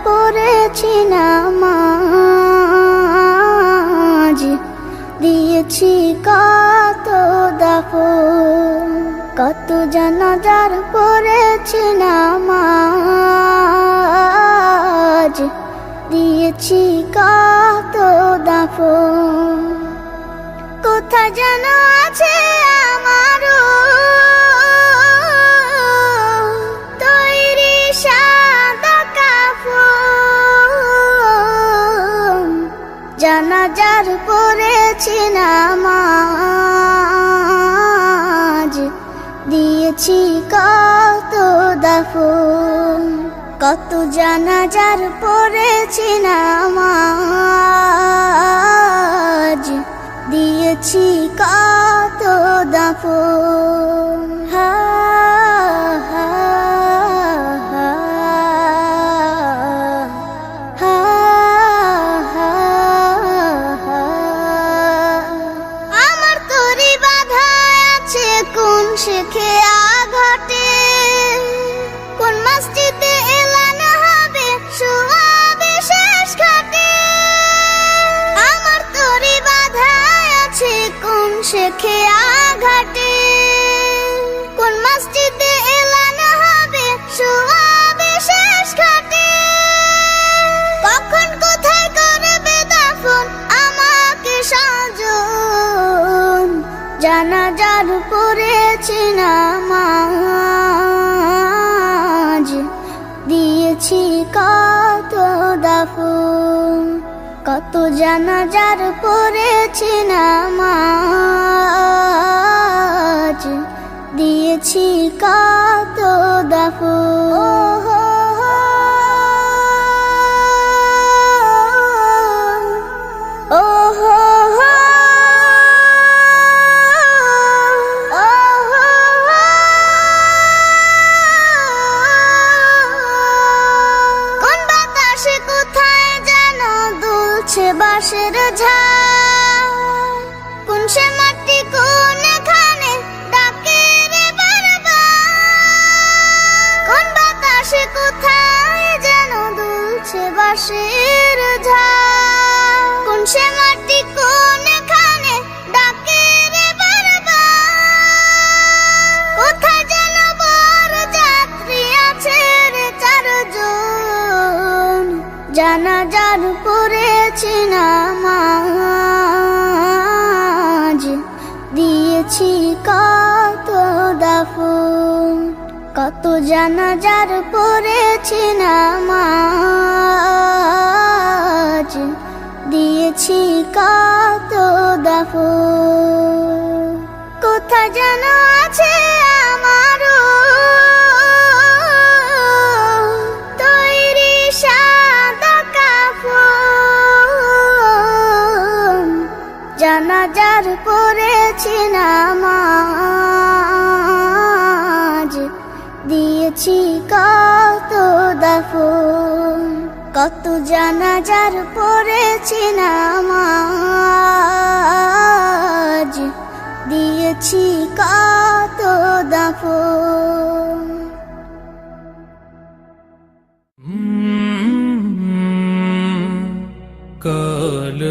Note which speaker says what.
Speaker 1: পড়েছি নামাজ, দিয়েছি কত দাফন। কত জানাজার পড়েছি নামাজ, দিয়েছি কত দাফন। কোথায় যেন আছে আমারও তৈরি সাদা কাফন। জানাজার পড়েছি নামাজ, দিয়েছি কত দাফন। কত জানাজার পড়েছি নামাজ, দিয়েছি কত দাফন। হা হা হা হা হা হা। আমার তরি বাধা আছে কোন শেখে আঘাটে, কোন মসজিদে এলান হবে শোয়াবে শেষ ঘাটে। আমার তরি বাধা আছে কোন শেখে আঘাটে, কোন মসজিদে এলান হবে শোয়াবে শেষ ঘাটে। কখন কোথায় করবে দাফন আমাকে সাজন। জানাজার পড়েছি নামাজ, দিয়েছি কত দাফন। কত জানাজার পড়েছি নামাজ, দিয়েছি কত দাফন। বাঁশের ঝাড় কোন সে মাটি কোনখানে ডাকে রে বারবার। কোন বাতাসে কোথায় যেন দুলছে বাঁশের ঝাড়, কোন সে মাটি কোনখানে ডাকে রে বারবার। কোথায় যেন বড় যাত্রী আছে রে চারজন। জানাজার পড়েছি নামাজ, দিয়েছি কত দাফন। কত জানাজার পড়েছি নামাজ, দিয়েছি কত দাফন। কোথায় যেন আছে আমারও তৈরি সাদা কাফন। জানাজার পড়েছি নামাজ, দিয়েছি কত দাফন। কত জানাজার পড়েছি নামাজ, দিয়েছি কত দাফন।
Speaker 2: কাল